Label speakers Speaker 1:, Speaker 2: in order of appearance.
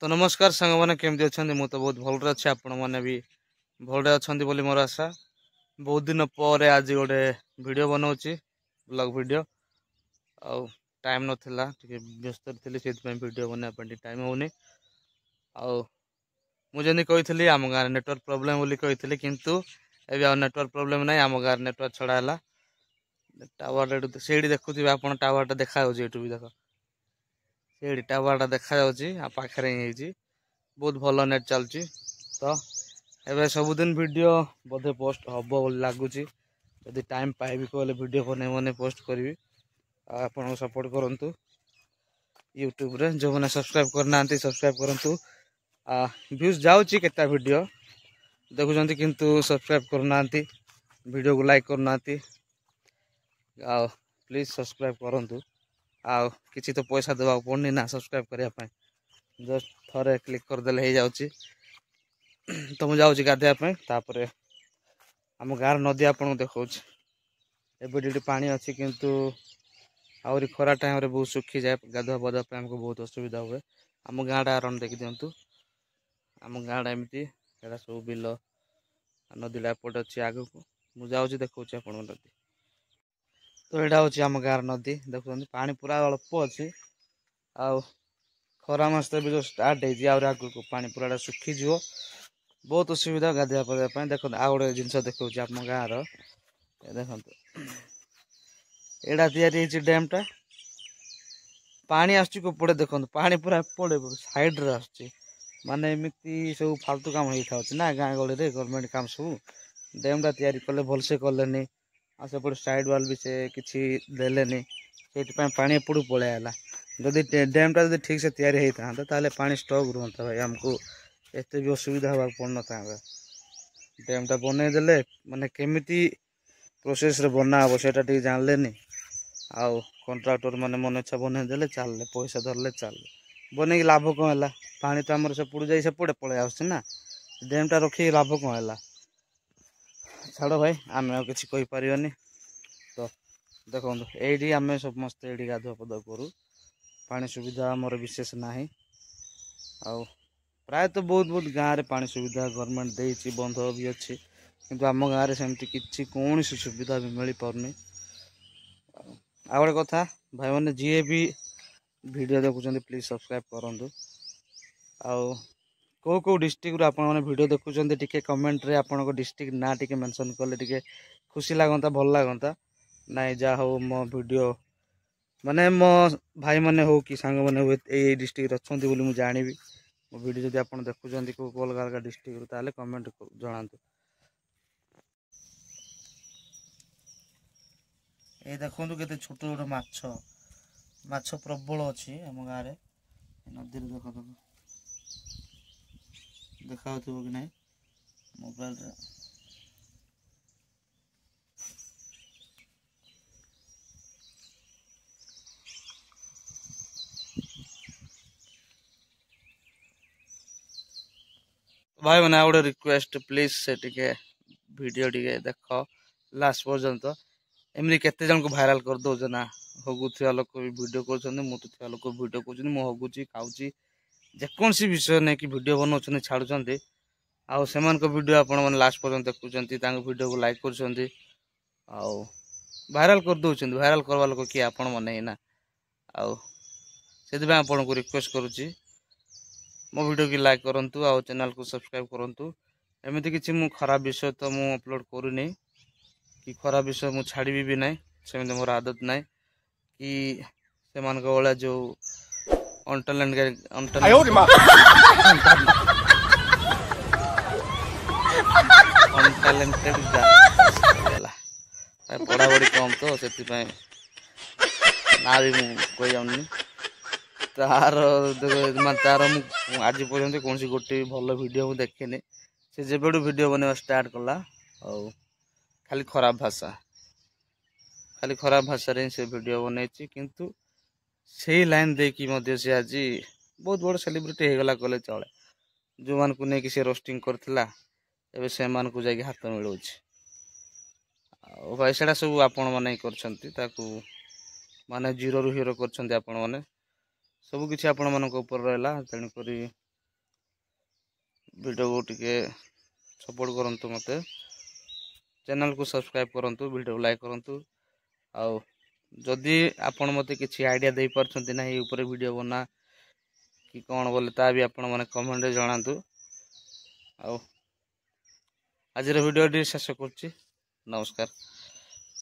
Speaker 1: तो नमस्कार सांग मैंने केमती अच्छा मुझे तो बहुत भल अच्छे आपण मैंने भी भल अच्छा बोली मोर आशा। बहुत दिन पर आज गोटे वीडियो बनाऊँगी ब्लॉग वीडियो आउ टाइम नाला व्यस्त थी से वीडियो बनवाई टाइम होनी मुझे कही आम गाँव नेटवर्क प्रोब्लेम बोली कही किंतु ए नेटवर्क प्रोब्लेम ना आम गाँव नेटवर्क छड़ा है टावर से देखुवे आप टावर देखा भी देख से टावर देखा पाखे ही बहुत भल नेट चलुची। तो एवं सबुदिन वीडियो बोधे पोस्ट हम बोली लगुच जदि टाइम पाइबी कहले वीडियो बने पोस्ट करी आप सपोर्ट करूँ यूट्यूब रे जो मैंने सब्सक्राइब करना सब्सक्राइब करूँ। व्यूज जाऊँगी केता वीडियो देखुं किंतु सब्सक्राइब करना वीडियो को लाइक करना प्लीज सब्सक्राइब करूँ किसी तो पैसा देवा पड़नी ना सब्सक्राइब करने जस्ट थरे क्लिक करदे हो जाऊँगी। तो मुझे जाऊँगी गाधेवाई आम गाँव नदी आपको देखा एबे पानी अच्छी किंतु आहरी खरा टाइम रे बहुत सुखी जाए गाधुआ पाधुआ आमको बहुत असुविधा हुए। आम गाँव आराम देखी दिंतु आम गाँव एमती सब बिल नदी एपट अच्छी आग को मुझे जाऊँगी देखा आप नदी। तो यहाँ हूँ आम गाँव नदी देखुं पानी पूरा अल्प अच्छी आ खरा मास भी जो स्टार्ट आग को पानी पूरा सुखीज बहुत असुविधा गाधुआ पाधुआ देख आ गए जिनस देखा आम गाँव देखो एड़ा या डैम टा पानी आसपटे देखो पानी पूरा एपटे साइड रे आसुची माने एमती सब फालतू काम होता ना गाँ गहली रे गवर्नमेंट काम सब डैम टा तैयारी कले भलसे कले आसपटे साइड वाल भी से किसी देले से पानी एपटू पलैला जदि डैम टा जब ठीक से तैयारी होता ताले पानी स्टॉक रुहता भाई आमको एत भी असुविधा हवा पड़ था। डैम टा बनईदे माने केमिति प्रोसेस रे बना हम से जानले आउ कंट्राक्टर मैंने मन इच्छा बनईदे चल पैसा धरले चल बन लाभ कौन है पानी तो आम सेपटू जा सेपटे पलि आसना डैम टा रखी लाभ कौन है छाड़ भाई आम कि कहींपारे। तो देखो ये आम समस्त ये गाधुआ पाधुआ करूँ पानी सुविधा आमर विशेष ना प्राय तो बहुत बहुत गाँव में पानी सुविधा गवर्नमेंट देती बंध भी अच्छी किंतु आम गाँव में सेमती किसी कौन सुविधा भी मिल पारनी। आ गए कथा भाई मैंने जी भी वीडियो देखुं प्लीज सब्सक्राइब करूँ कौ कौ डिस्ट्रिक्ट रू आपने वीडियो देखुं टी कमेंट रे आपण डिस्ट्रिक्ट ना टी मेंशन कले टी खुशी लगता भल लगता ना जा हो मो वीडियो माने मो भाई मैंने हो कि सांग मैंने ये डिस्ट्रिक्ट अच्छा बोली मुझे जानी मो वीडियो जब आप देखुं को अलग अलग डिस्ट्रिक्ट ताले कमेंट जनातु। ये देखो के छोट छोट माछ प्रबल अच्छी आम गाँव में नदी देख देखा कि ना मोबाइल रे भाई मैंने गोटे रिक्वेस्ट प्लीज से टिके वीडियो टिके देख लास्ट पर्यंत एमती केते जन को भाइराल कर दौच ना हगुआ लोक भी वीडियो कर मुतुवा लोक वीडियो कर हगुची खाऊँगी जेकोसी विषय नहीं कि वीडियो बनाऊँ छाड़ुंट आउ से वीडियो आपण मैंने लास्ट पर्यंत देखुं वीडियो को लाइक कर भाइराल कर दौरान भाइराल करवा लोक किए आपण मैंने ना आउ से आपन को रिक्वेस्ट करुच्ची मो वीडियो की लाइक करूँ आउ चैनल को सब्सक्राइब करूँ। एमती किसी मु खराब विषय तो मु अपलोड करूनी कि खराब विषय मु छाड़ी भी ना सेमती मोर आदत ना कि से भाया जो पढ़ापढ़ी कम तो से ना भी मुझे जाऊनी तार तार आज पर्यंत कौन गोटे भल वीडियो मुझे देखनी से जब वीडियो बनवा स्टार्ट कला खाली खराब भाषा से वीडियो बनई किंतु से लाइन देखी से आज बहुत बड़ सेलिब्रिटी होगला कले चले जो मान को लेकिन से रोस्टिंग करथिला एबे से मान को जाके हाथ मिलूँ भाई से सब आपण मैंने कर माने जीरो रु हीरो कर सब किसी आपण मान ऊपर रहा तेणुक वीडियो को टिके सपोर्ट करंतु मते चैनल को सब्सक्राइब करंतु वीडियो लाइक करंतु आउ जदि आपण मते किसी आइडिया दे परछंती ना ए ऊपर वीडियो बना कि कौन बोले ता भी आपण माने कमेंट जणांतु आउ आज वीडियो शेष करछि नमस्कार।